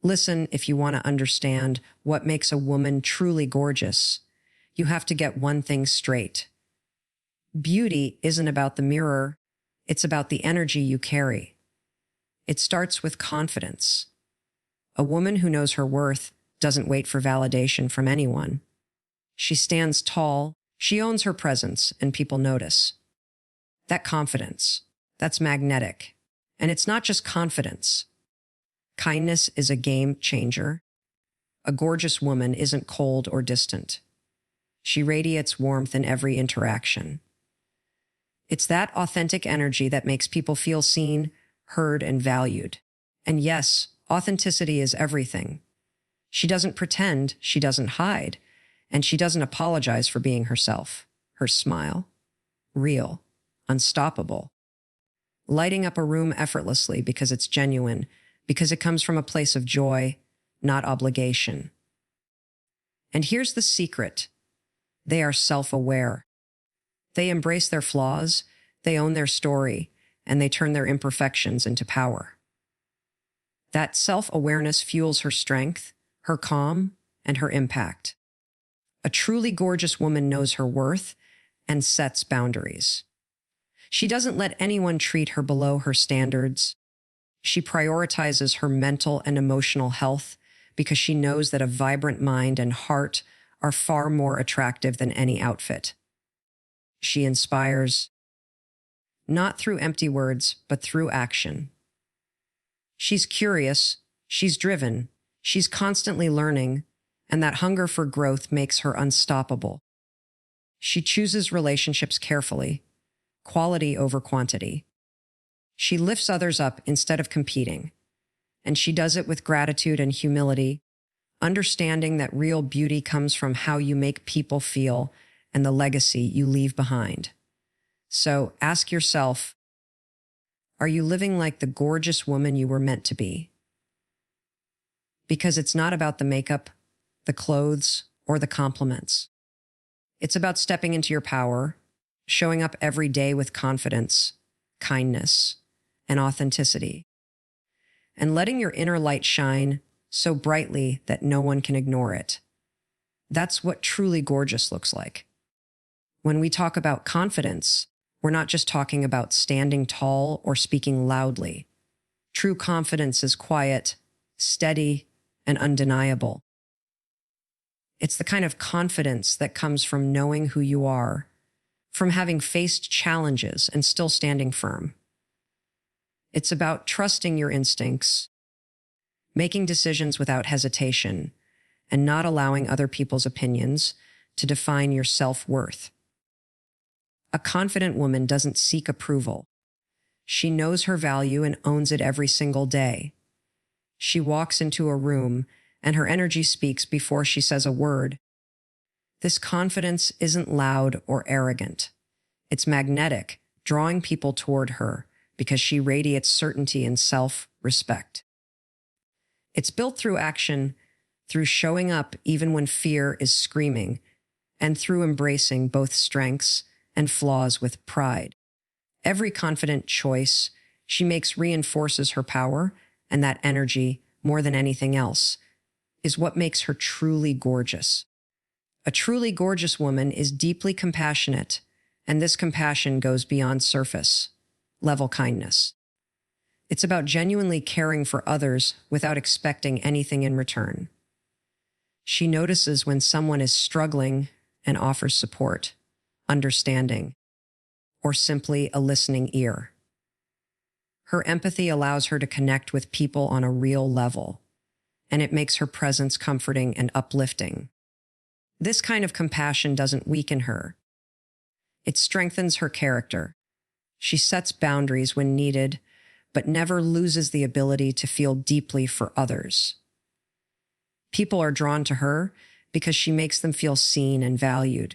Listen if you want to understand what makes a woman truly gorgeous. You have to get one thing straight. Beauty isn't about the mirror, it's about the energy you carry. It starts with confidence. A woman who knows her worth doesn't wait for validation from anyone. She stands tall, she owns her presence, and people notice. That confidence, that's magnetic. And it's not just confidence. Kindness is a game changer. A gorgeous woman isn't cold or distant. She radiates warmth in every interaction. It's that authentic energy that makes people feel seen, heard, and valued. And yes, authenticity is everything. She doesn't pretend, she doesn't hide, and she doesn't apologize for being herself. Her smile, real, unstoppable. Lighting up a room effortlessly because it's genuine, because it comes from a place of joy, not obligation. And here's the secret. They are self-aware. They embrace their flaws, they own their story, and they turn their imperfections into power. That self-awareness fuels her strength, her calm, and her impact. A truly gorgeous woman knows her worth and sets boundaries. She doesn't let anyone treat her below her standards. She prioritizes her mental and emotional health because she knows that a vibrant mind and heart are far more attractive than any outfit. She inspires, not through empty words, but through action. She's curious, she's driven, she's constantly learning, and that hunger for growth makes her unstoppable. She chooses relationships carefully, quality over quantity. She lifts others up instead of competing, and she does it with gratitude and humility, understanding that real beauty comes from how you make people feel and the legacy you leave behind. So ask yourself, are you living like the gorgeous woman you were meant to be? Because it's not about the makeup, the clothes, or the compliments. It's about stepping into your power, showing up every day with confidence, kindness, and authenticity, and letting your inner light shine so brightly that no one can ignore it. That's what truly gorgeous looks like. When we talk about confidence, we're not just talking about standing tall or speaking loudly. True confidence is quiet, steady, and undeniable. It's the kind of confidence that comes from knowing who you are, from having faced challenges and still standing firm. It's about trusting your instincts, making decisions without hesitation, and not allowing other people's opinions to define your self-worth. A confident woman doesn't seek approval. She knows her value and owns it every single day. She walks into a room and her energy speaks before she says a word. This confidence isn't loud or arrogant. It's magnetic, drawing people toward her because she radiates certainty and self-respect. It's built through action, through showing up even when fear is screaming, and through embracing both strengths and flaws with pride. Every confident choice she makes reinforces her power, and that energy, more than anything else, is what makes her truly gorgeous. A truly gorgeous woman is deeply compassionate, and this compassion goes beyond surface-level kindness. It's about genuinely caring for others without expecting anything in return. She notices when someone is struggling and offers support, understanding, or simply a listening ear. Her empathy allows her to connect with people on a real level, and it makes her presence comforting and uplifting. This kind of compassion doesn't weaken her. It strengthens her character. She sets boundaries when needed, but never loses the ability to feel deeply for others. People are drawn to her because she makes them feel seen and valued,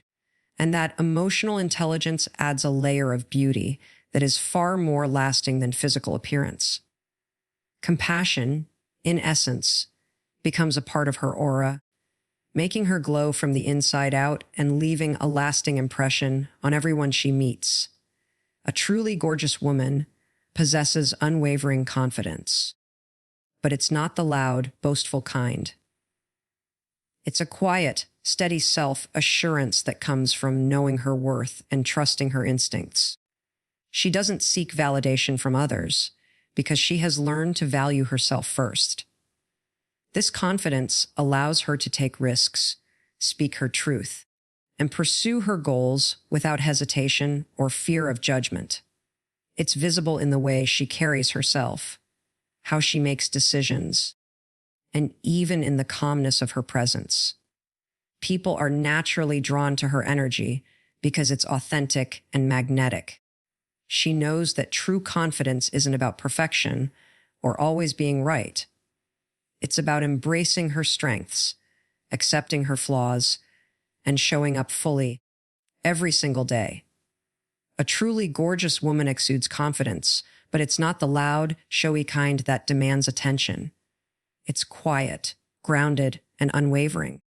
and that emotional intelligence adds a layer of beauty that is far more lasting than physical appearance. Compassion, in essence, becomes a part of her aura, making her glow from the inside out and leaving a lasting impression on everyone she meets. A truly gorgeous woman possesses unwavering confidence. but it's not the loud, boastful kind. It's a quiet, steady self-assurance that comes from knowing her worth and trusting her instincts. She doesn't seek validation from others because she has learned to value herself first. This confidence allows her to take risks, speak her truth, and pursue her goals without hesitation or fear of judgment. It's visible in the way she carries herself, how she makes decisions, and even in the calmness of her presence. People are naturally drawn to her energy because it's authentic and magnetic. She knows that true confidence isn't about perfection or always being right. It's about embracing her strengths, accepting her flaws, and showing up fully every single day. A truly gorgeous woman exudes confidence, but it's not the loud, showy kind that demands attention. It's quiet, grounded, and unwavering.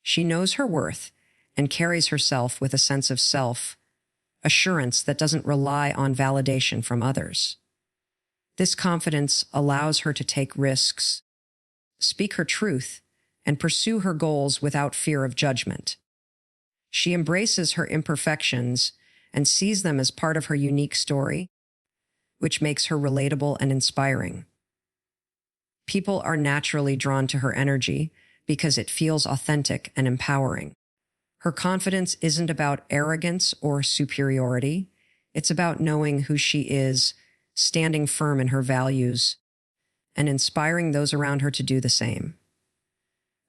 She knows her worth and carries herself with a sense of self-assurance that doesn't rely on validation from others. This confidence allows her to take risks, speak her truth, and pursue her goals without fear of judgment. She embraces her imperfections and sees them as part of her unique story, which makes her relatable and inspiring. People are naturally drawn to her energy because it feels authentic and empowering. Her confidence isn't about arrogance or superiority. It's about knowing who she is, standing firm in her values, and inspiring those around her to do the same.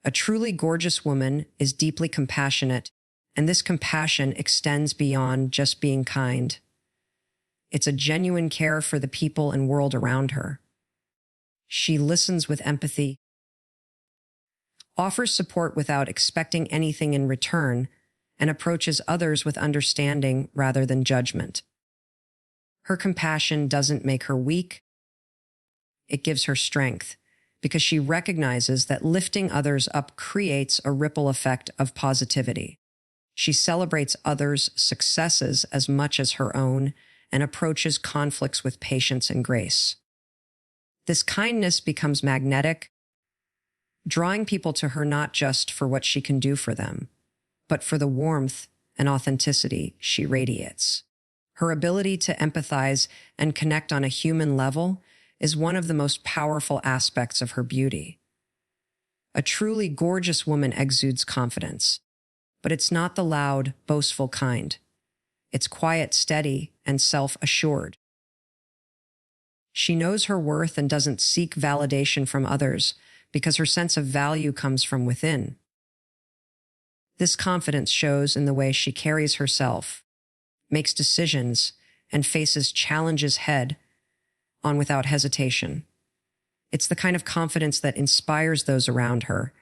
A truly gorgeous woman is deeply compassionate, and this compassion extends beyond just being kind. It's a genuine care for the people and world around her. She listens with empathy, offers support without expecting anything in return, and approaches others with understanding rather than judgment. Her compassion doesn't make her weak. It gives her strength because she recognizes that lifting others up creates a ripple effect of positivity. She celebrates others' successes as much as her own and approaches conflicts with patience and grace. This kindness becomes magnetic, drawing people to her not just for what she can do for them, but for the warmth and authenticity she radiates. Her ability to empathize and connect on a human level is one of the most powerful aspects of her beauty. A truly gorgeous woman exudes confidence, but it's not the loud, boastful kind. It's quiet, steady, and self-assured. She knows her worth and doesn't seek validation from others because her sense of value comes from within. This confidence shows in the way she carries herself, makes decisions, and faces challenges head-on without hesitation. It's the kind of confidence that inspires those around her,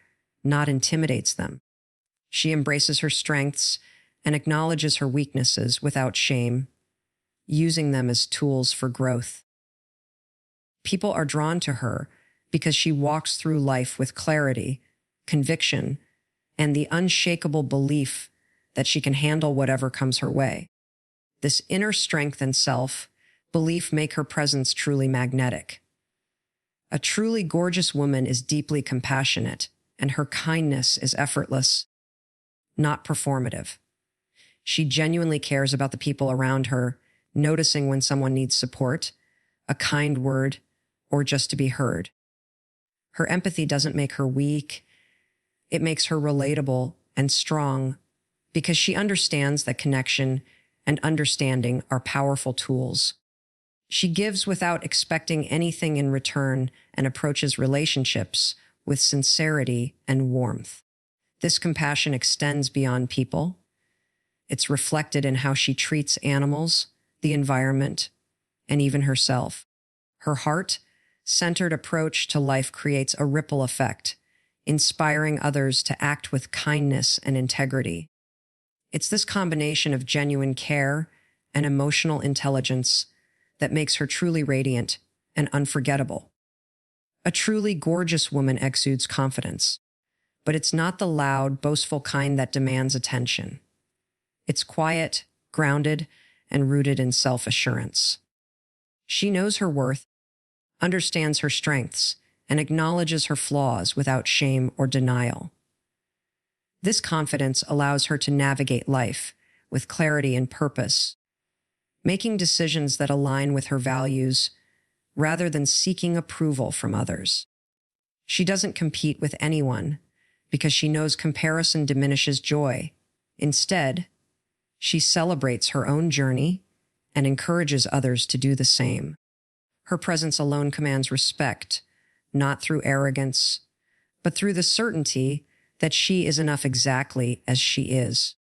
not intimidates them. She embraces her strengths and acknowledges her weaknesses without shame, using them as tools for growth. People are drawn to her because she walks through life with clarity, conviction, and the unshakable belief that she can handle whatever comes her way. This inner strength and self-belief make her presence truly magnetic. A truly gorgeous woman is deeply compassionate, and her kindness is effortless, not performative. She genuinely cares about the people around her, noticing when someone needs support, a kind word, or just to be heard. Her empathy doesn't make her weak. It makes her relatable and strong because she understands that connection and understanding are powerful tools. She gives without expecting anything in return and approaches relationships with sincerity and warmth. This compassion extends beyond people. It's reflected in how she treats animals, the environment, and even herself. Her heart-centered approach to life creates a ripple effect, inspiring others to act with kindness and integrity. It's this combination of genuine care and emotional intelligence that makes her truly radiant and unforgettable. A truly gorgeous woman exudes confidence, but it's not the loud, boastful kind that demands attention. It's quiet, grounded, and rooted in self-assurance. She knows her worth, understands her strengths, and acknowledges her flaws without shame or denial. This confidence allows her to navigate life with clarity and purpose, making decisions that align with her values rather than seeking approval from others. She doesn't compete with anyone because she knows comparison diminishes joy. Instead, she celebrates her own journey and encourages others to do the same. Her presence alone commands respect, not through arrogance, but through the certainty that she is enough exactly as she is.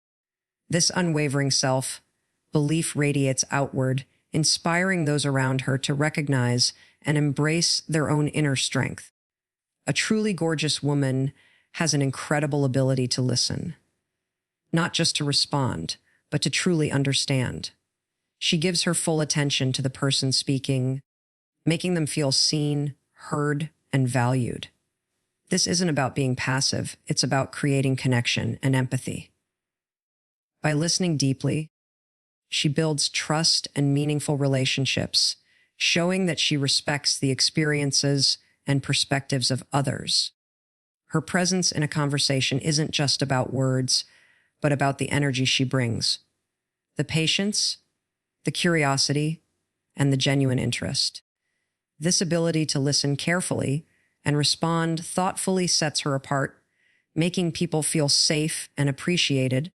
This unwavering self-belief radiates outward, inspiring those around her to recognize and embrace their own inner strength. A truly gorgeous woman has an incredible ability to listen, not just to respond, but to truly understand. She gives her full attention to the person speaking, making them feel seen, heard, and valued. This isn't about being passive, it's about creating connection and empathy. By listening deeply, she builds trust and meaningful relationships, showing that she respects the experiences and perspectives of others. Her presence in a conversation isn't just about words, but about the energy she brings, the patience, the curiosity, and the genuine interest. This ability to listen carefully and respond thoughtfully sets her apart, making people feel safe and appreciated,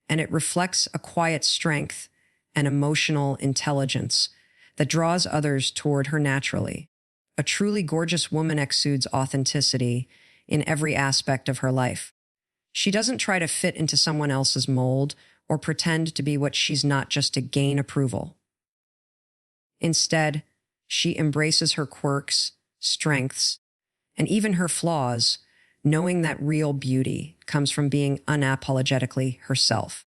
and it reflects a quiet strength and emotional intelligence that draws others toward her naturally. A truly gorgeous woman exudes authenticity in every aspect of her life. She doesn't try to fit into someone else's mold or pretend to be what she's not just to gain approval. Instead, she embraces her quirks, strengths, and even her flaws, knowing that real beauty comes from being unapologetically herself.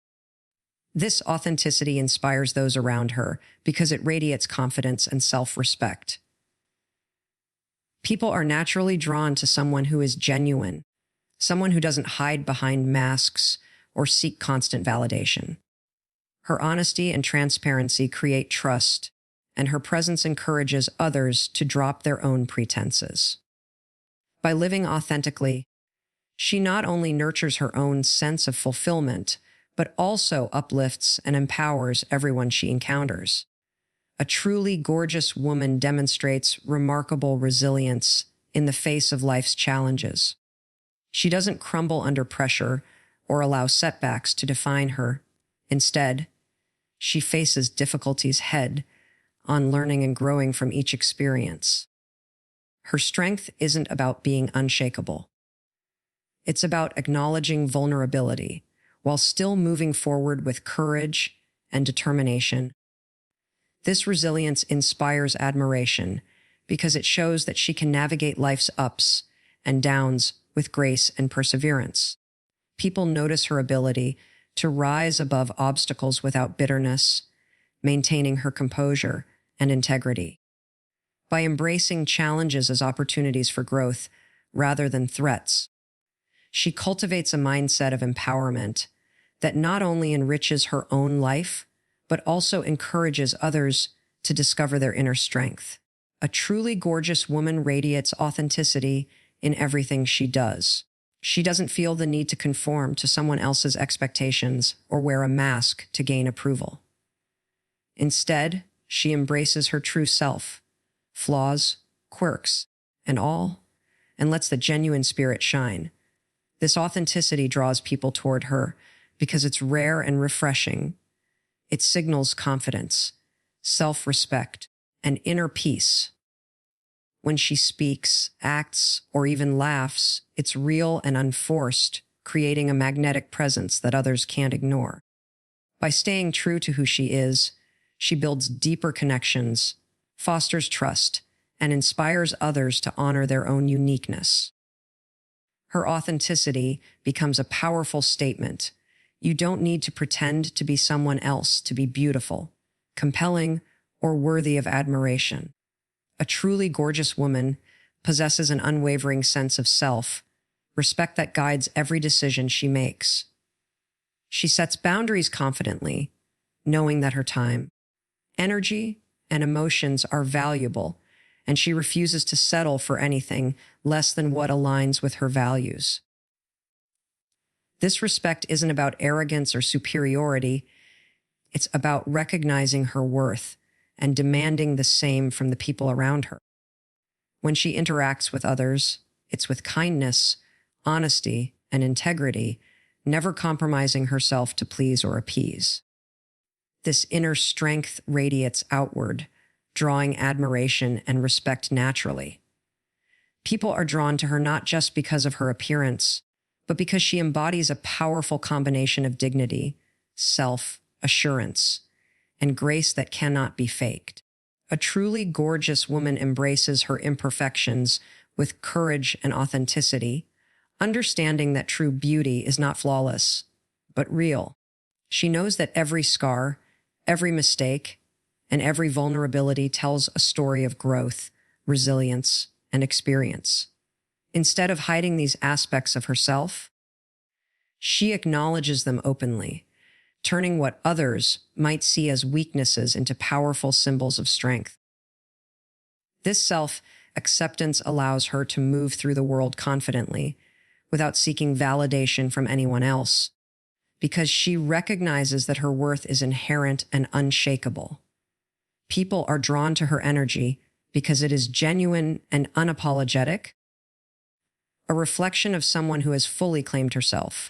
This authenticity inspires those around her because it radiates confidence and self-respect. People are naturally drawn to someone who is genuine, someone who doesn't hide behind masks or seek constant validation. Her honesty and transparency create trust, and her presence encourages others to drop their own pretenses. By living authentically, she not only nurtures her own sense of fulfillment, but also uplifts and empowers everyone she encounters. A truly gorgeous woman demonstrates remarkable resilience in the face of life's challenges. She doesn't crumble under pressure or allow setbacks to define her. Instead, she faces difficulties head-on, learning and growing from each experience. Her strength isn't about being unshakable. It's about acknowledging vulnerability while still moving forward with courage and determination. This resilience inspires admiration because it shows that she can navigate life's ups and downs with grace and perseverance. People notice her ability to rise above obstacles without bitterness, maintaining her composure and integrity. By embracing challenges as opportunities for growth rather than threats, she cultivates a mindset of empowerment that not only enriches her own life, but also encourages others to discover their inner strength. A truly gorgeous woman radiates authenticity in everything she does. She doesn't feel the need to conform to someone else's expectations or wear a mask to gain approval. Instead, she embraces her true self, flaws, quirks, and all, and lets the genuine spirit shine. This authenticity draws people toward her because it's rare and refreshing. It signals confidence, self-respect, and inner peace. When she speaks, acts, or even laughs, it's real and unforced, creating a magnetic presence that others can't ignore. By staying true to who she is, she builds deeper connections, fosters trust, and inspires others to honor their own uniqueness. Her authenticity becomes a powerful statement. You don't need to pretend to be someone else to be beautiful, compelling, or worthy of admiration. A truly gorgeous woman possesses an unwavering sense of self, respect that guides every decision she makes. She sets boundaries confidently, knowing that her time, energy, and emotions are valuable, and she refuses to settle for anything less than what aligns with her values. This respect isn't about arrogance or superiority. It's about recognizing her worth and demanding the same from the people around her. When she interacts with others, it's with kindness, honesty, and integrity, never compromising herself to please or appease. This inner strength radiates outward, drawing admiration and respect naturally. People are drawn to her not just because of her appearance, but because she embodies a powerful combination of dignity, self-assurance, and grace that cannot be faked. A truly gorgeous woman embraces her imperfections with courage and authenticity, understanding that true beauty is not flawless, but real. She knows that every scar, every mistake, and every vulnerability tells a story of growth, resilience, and experience. Instead of hiding these aspects of herself, she acknowledges them openly, turning what others might see as weaknesses into powerful symbols of strength. This self-acceptance allows her to move through the world confidently, without seeking validation from anyone else, because she recognizes that her worth is inherent and unshakable. People are drawn to her energy because it is genuine and unapologetic, a reflection of someone who has fully claimed herself.